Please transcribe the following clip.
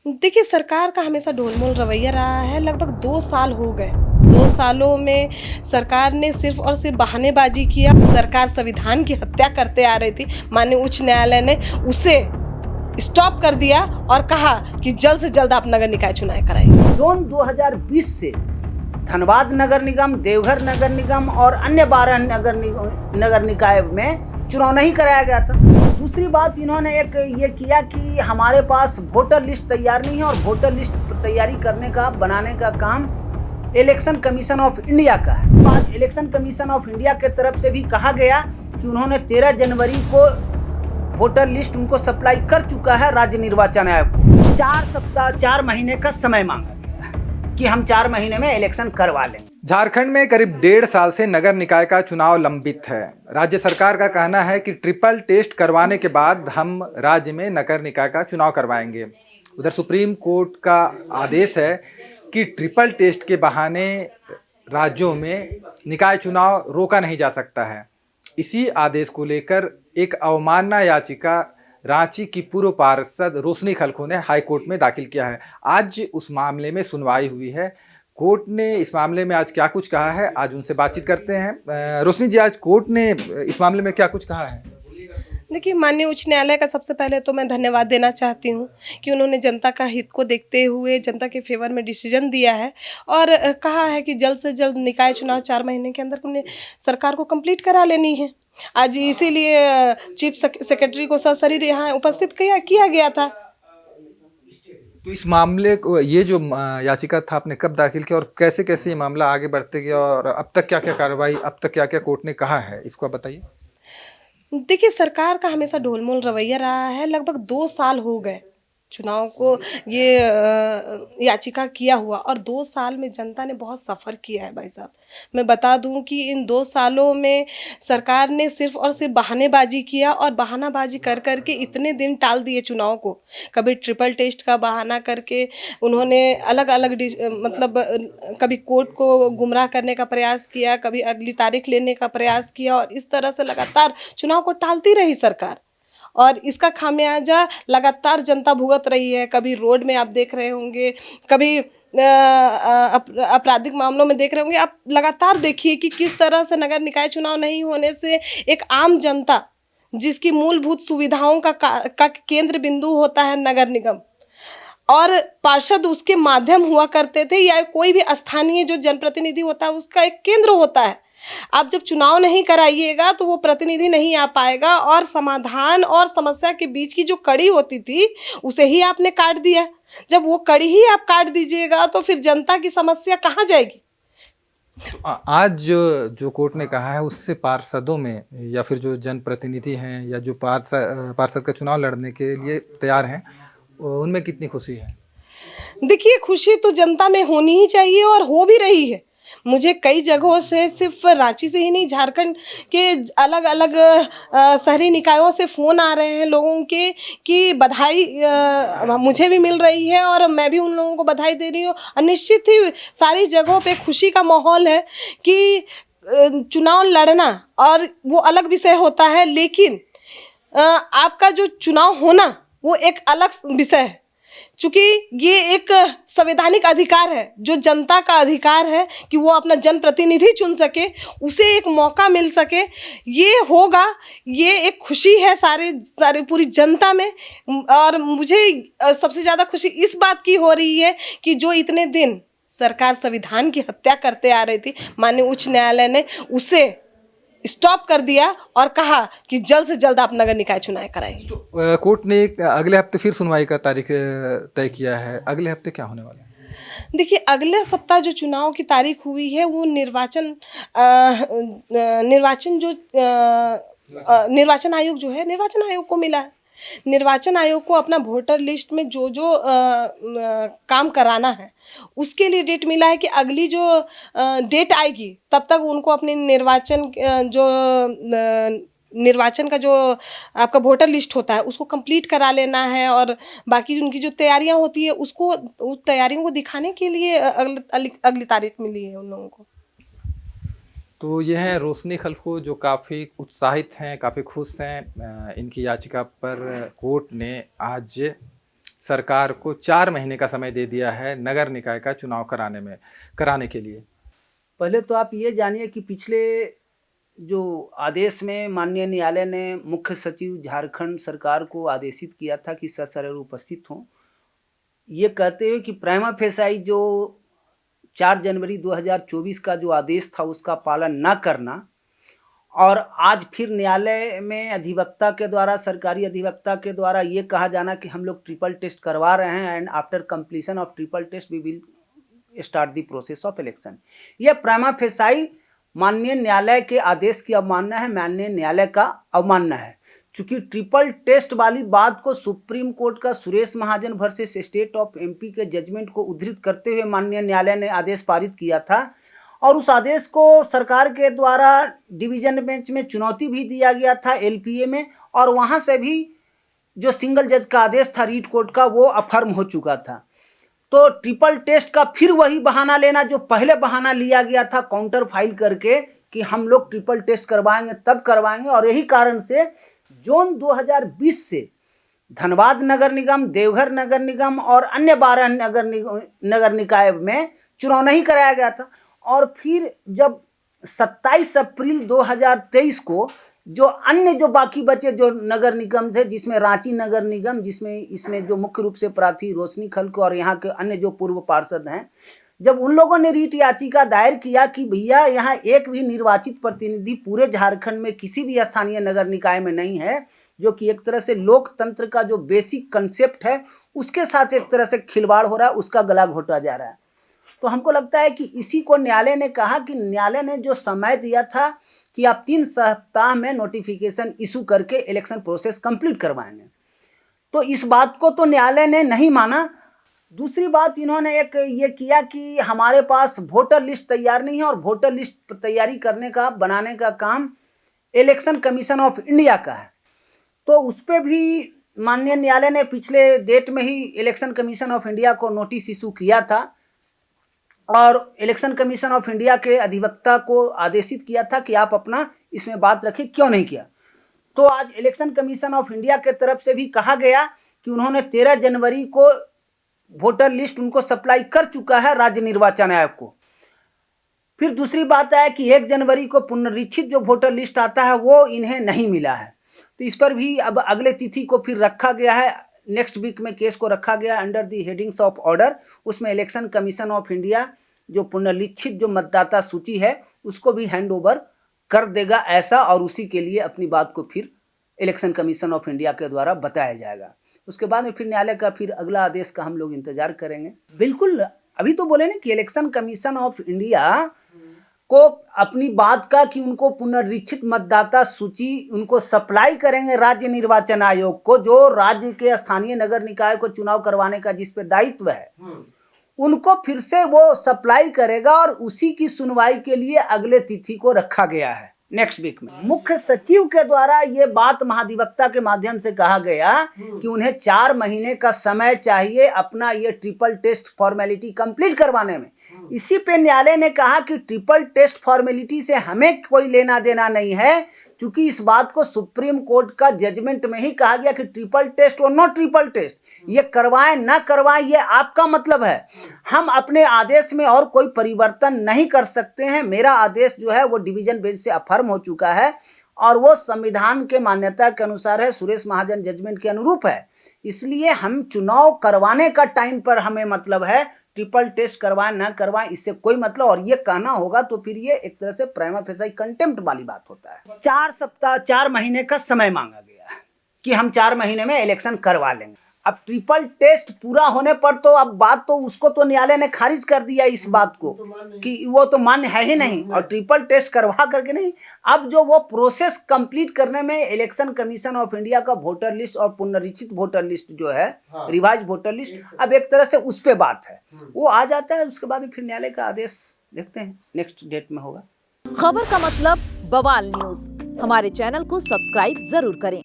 देखिए, सरकार का हमेशा ढोलमोल रवैया रहा है। लगभग 2 साल हो गए। 2 सालों में सरकार ने सिर्फ़ और सिर्फ़ बहानेबाज़ी किया। सरकार संविधान की हत्या करते आ रही थी। माननीय उच्च न्यायालय ने उसे स्टॉप कर दिया और कहा कि जल्द से जल्द आप नगर निकाय चुनाव कराइए। जोन 2020 से धनबाद नगर निगम, देवघर नगर निगम और अन्य 12 नगर निकाय में चुनाव नहीं कराया गया था। दूसरी बात, इन्होंने एक ये किया कि हमारे पास वोटर लिस्ट तैयार नहीं है और वोटर लिस्ट तैयारी करने का, बनाने का काम इलेक्शन कमीशन ऑफ इंडिया का है। आज इलेक्शन कमीशन ऑफ इंडिया के तरफ से भी कहा गया कि उन्होंने 13 जनवरी को वोटर लिस्ट उनको सप्लाई कर चुका है राज्य निर्वाचन आयोग को। 4 सप्ताह, 4 महीने का समय मांगा गया है कि हम 4 महीने में इलेक्शन करवा लेंगे। झारखंड में करीब 1.5 साल से नगर निकाय का चुनाव लंबित है। राज्य सरकार का कहना है कि ट्रिपल टेस्ट करवाने के बाद हम राज्य में नगर निकाय का चुनाव करवाएंगे। उधर सुप्रीम कोर्ट का आदेश है कि ट्रिपल टेस्ट के बहाने राज्यों में निकाय चुनाव रोका नहीं जा सकता है। इसी आदेश को लेकर एक अवमानना याचिका रांची की पूर्व पार्षद रोशनी खलखो ने हाईकोर्ट में दाखिल किया है। आज उस मामले में सुनवाई हुई है। कोर्ट ने इस मामले में आज क्या कुछ कहा है, आज उनसे बातचीत करते हैं। रोशनी जी, आज कोर्ट ने इस मामले में क्या कुछ कहा है? देखिए, माननीय उच्च न्यायालय का सबसे पहले तो मैं धन्यवाद देना चाहती हूँ कि उन्होंने जनता का हित को देखते हुए जनता के फेवर में डिसीजन दिया है और कहा है कि जल्द से जल्द निकाय चुनाव 4 महीने के अंदर उन्हें सरकार को कंप्लीट करा लेनी है। आज इसीलिए चीफ सेक्रेटरी को सशरीर यहाँ उपस्थित किया गया था। तो इस मामले को, ये जो याचिका था, आपने कब दाखिल किया और कैसे कैसे ये मामला आगे बढ़ते गया और अब तक क्या क्या कार्रवाई, अब तक क्या क्या कोर्ट ने कहा है, इसको आप बताइए। देखिए, सरकार का हमेशा ढोलमोल रवैया रहा है। लगभग 2 साल हो गए चुनाव को ये याचिका किया हुआ और 2 साल में जनता ने बहुत सफ़र किया है भाई साहब। मैं बता दूं कि इन 2 सालों में सरकार ने सिर्फ़ और सिर्फ बहानेबाज़ी किया और बहानाबाज़ी कर के इतने दिन टाल दिए चुनाव को। कभी ट्रिपल टेस्ट का बहाना करके उन्होंने अलग-अलग मतलब कभी कोर्ट को गुमराह करने का प्रयास किया, कभी अगली तारीख लेने का प्रयास किया और इस तरह से लगातार चुनाव को टालती रही सरकार। और इसका खामियाजा लगातार जनता भुगत रही है। कभी रोड में आप देख रहे होंगे, कभी आपराधिक मामलों में देख रहे होंगे। आप लगातार देखिए कि किस तरह से नगर निकाय चुनाव नहीं होने से एक आम जनता, जिसकी मूलभूत सुविधाओं का केंद्र बिंदु होता है नगर निगम, और पार्षद उसके माध्यम हुआ करते थे, या कोई भी स्थानीय जो जनप्रतिनिधि होता है उसका एक केंद्र होता है। आप जब चुनाव नहीं कराइएगा तो वो प्रतिनिधि नहीं आ पाएगा और समाधान और समस्या के बीच की जो कड़ी होती थी उसे ही आपने काट दिया। जब वो कड़ी ही आप काट दीजिएगा तो फिर जनता की समस्या कहाँ जाएगी? आज जो कोर्ट ने कहा है उससे पार्षदों में या फिर जो जनप्रतिनिधि हैं या जो पार्षद का चुनाव लड़ने के लिए तैयार हैं, उनमें कितनी खुशी है? देखिए, खुशी तो जनता में होनी ही चाहिए और हो भी रही है। मुझे कई जगहों से, सिर्फ रांची से ही नहीं, झारखंड के अलग अलग शहरी निकायों से फ़ोन आ रहे हैं लोगों के कि बधाई मुझे भी मिल रही है और मैं भी उन लोगों को बधाई दे रही हूँ। और निश्चित ही सारी जगहों पे खुशी का माहौल है कि चुनाव लड़ना और वो अलग विषय होता है, लेकिन आपका जो चुनाव होना वो एक अलग विषय है। चूँकि ये एक संवैधानिक अधिकार है, जो जनता का अधिकार है कि वो अपना जनप्रतिनिधि चुन सके, उसे एक मौका मिल सके, ये होगा। ये एक खुशी है सारी पूरी जनता में। और मुझे सबसे ज़्यादा खुशी इस बात की हो रही है कि जो इतने दिन सरकार संविधान की हत्या करते आ रही थी, माननीय उच्च न्यायालय ने उसे स्टॉप कर दिया और कहा कि जल्द से जल्द आप नगर निकाय चुनाव कराइए। तो कोर्ट ने अगले हफ्ते फिर सुनवाई का तारीख तय किया है। अगले हफ्ते क्या होने वाला है? देखिए, अगले सप्ताह जो चुनाव की तारीख हुई है वो निर्वाचन आयोग जो है, निर्वाचन आयोग को मिला है। निर्वाचन आयोग को अपना वोटर लिस्ट में जो जो काम कराना है उसके लिए डेट मिला है कि अगली जो डेट आएगी तब तक उनको अपने निर्वाचन का जो आपका वोटर लिस्ट होता है उसको कंप्लीट करा लेना है और बाकी उनकी जो तैयारियां होती है उसको, उस तैयारियों को दिखाने के लिए अगली तारीख मिली है उन लोगों को। तो ये हैं रोशनी खलखो, जो काफ़ी उत्साहित हैं, काफ़ी खुश हैं। इनकी याचिका पर कोर्ट ने आज सरकार को 4 महीने का समय दे दिया है नगर निकाय का चुनाव कराने के लिए। पहले तो आप ये जानिए कि पिछले जो आदेश में माननीय न्यायालय ने मुख्य सचिव झारखंड सरकार को आदेशित किया था कि ससर्व उपस्थित हों, ये कहते हुए कि प्राइमा फेसाई जो 4 जनवरी 2024 का जो आदेश था उसका पालन न करना, और आज फिर न्यायालय में अधिवक्ता के द्वारा, सरकारी अधिवक्ता के द्वारा ये कहा जाना कि हम लोग ट्रिपल टेस्ट करवा रहे हैं and after completion of triple test we will start the process of election. यह प्राइमा फेसाई माननीय न्यायालय के आदेश की अवमानना है, माननीय न्यायालय का अवमानना है। चूंकि ट्रिपल टेस्ट वाली बात को सुप्रीम कोर्ट का सुरेश महाजन वर्सेस स्टेट ऑफ एमपी के जजमेंट को उद्धृत करते हुए माननीय न्यायालय ने आदेश पारित किया था, और उस आदेश को सरकार के द्वारा डिवीजन बेंच में चुनौती भी दिया गया था एलपीए में, और वहां से भी जो सिंगल जज का आदेश था रीट कोर्ट का वो अफर्म हो चुका था। तो ट्रिपल टेस्ट का फिर वही बहाना लेना जो पहले बहाना लिया गया था काउंटर फाइल करके कि हम लोग ट्रिपल टेस्ट करवाएंगे तब करवाएंगे, और यही कारण से जोन 2020 से धनबाद नगर निगम, देवघर नगर निगम और अन्य 12 नगर निकाय में चुनाव नहीं कराया गया था। और फिर जब 27 अप्रैल 2023 को जो अन्य जो बाकी बचे जो नगर निगम थे, जिसमें रांची नगर निगम, जिसमें इसमें जो मुख्य रूप से प्रार्थी रोशनी खलक और यहाँ के अन्य जो पूर्व पार्षद हैं, जब उन लोगों ने रीट याचिका दायर किया कि भैया यहाँ एक भी निर्वाचित प्रतिनिधि पूरे झारखंड में किसी भी स्थानीय नगर निकाय में नहीं है, जो कि एक तरह से लोकतंत्र का जो बेसिक कंसेप्ट है उसके साथ एक तरह से खिलवाड़ हो रहा है, उसका गला घोटा जा रहा है। तो हमको लगता है कि इसी को न्यायालय ने कहा कि न्यायालय ने जो समय दिया था कि आप 3 सप्ताह में नोटिफिकेशन इशू करके इलेक्शन प्रोसेस कंप्लीट करवाएंगे, तो इस बात को तो न्यायालय ने नहीं माना। दूसरी बात, इन्होंने एक ये किया कि हमारे पास वोटर लिस्ट तैयार नहीं है और वोटर लिस्ट तैयारी करने का, बनाने का काम इलेक्शन कमीशन ऑफ इंडिया का है। तो उस पर भी माननीय न्यायालय ने पिछले डेट में ही इलेक्शन कमीशन ऑफ इंडिया को नोटिस इशू किया था और इलेक्शन कमीशन ऑफ इंडिया के अधिवक्ता को आदेशित किया था कि आप अपना इसमें बात रखिए, क्यों नहीं किया। तो आज इलेक्शन कमीशन ऑफ इंडिया के तरफ से भी कहा गया कि उन्होंने 13 जनवरी को वोटर लिस्ट उनको सप्लाई कर चुका है राज्य निर्वाचन आयोग को। फिर दूसरी बात है कि 1 जनवरी को पुनरीक्षित जो वोटर लिस्ट आता है वो इन्हें नहीं मिला है, तो इस पर भी अब अगले तिथि को फिर रखा गया है, नेक्स्ट वीक में केस को रखा गया under the headings of order. उसमें इलेक्शन कमीशन ऑफ इंडिया जो पुनर्लिखित जो मतदाता सूची है उसको भी हैंड ओवर कर देगा ऐसा, और उसी के लिए अपनी बात को फिर इलेक्शन कमीशन ऑफ इंडिया के द्वारा बताया जाएगा। उसके बाद में फिर न्यायालय का फिर अगला आदेश का हम लोग इंतजार करेंगे। बिल्कुल, अभी तो बोले ना कि इलेक्शन कमीशन ऑफ इंडिया को अपनी बात का कि उनको पुनरीक्षित मतदाता सूची उनको सप्लाई करेंगे राज्य निर्वाचन आयोग को, जो राज्य के स्थानीय नगर निकाय को चुनाव करवाने का जिस पे दायित्व है, उनको फिर से वो सप्लाई करेगा, और उसी की सुनवाई के लिए अगले तिथि को रखा गया है नेक्स्ट वीक में। मुख्य सचिव के द्वारा ये बात महाधिवक्ता के माध्यम से कहा गया कि उन्हें 4 महीने का समय चाहिए अपना ये ट्रिपल टेस्ट फॉर्मेलिटी कंप्लीट करवाने में। इसी पे न्यायालय ने कहा कि ट्रिपल टेस्ट फॉर्मेलिटी से हमें कोई लेना देना नहीं है, क्योंकि इस बात को सुप्रीम कोर्ट का जजमेंट में ही कहा गया कि ट्रिपल टेस्ट और नॉट ट्रिपल टेस्ट, ये करवाएं ना करवाएं ये आपका मतलब है। हम अपने आदेश में और कोई परिवर्तन नहीं कर सकते हैं। मेरा आदेश जो है वो डिवीजन बेंच से अफर्म हो चुका है और वो संविधान के मान्यता के अनुसार है, सुरेश महाजन जजमेंट के अनुरूप है। इसलिए हम चुनाव करवाने का टाइम पर हमें मतलब है, ट्रिपल टेस्ट करवाएं ना करवाएं इससे कोई मतलब, और ये कहना होगा तो फिर ये एक तरह से प्राइमा फेसाई कंटेम्प्ट वाली बात होता है। 4 महीने का समय मांगा गया है कि हम 4 महीने में इलेक्शन करवा लेंगे। अब ट्रिपल टेस्ट पूरा होने पर तो अब बात तो उसको तो न्यायालय ने खारिज कर दिया इस बात को कि वो तो मान्य है ही नहीं, और ट्रिपल टेस्ट करवा करके नहीं, अब जो वो प्रोसेस कंप्लीट करने में इलेक्शन कमीशन ऑफ इंडिया का वोटर लिस्ट और पुनरीक्षित वोटर लिस्ट जो है, रिवाइज वोटर लिस्ट, अब एक तरह से उस पे बात है, वो आ जाता है। उसके बाद फिर न्यायालय का आदेश देखते हैं नेक्स्ट डेट में होगा। खबर का मतलब बवाल न्यूज, हमारे चैनल को सब्सक्राइब जरूर करें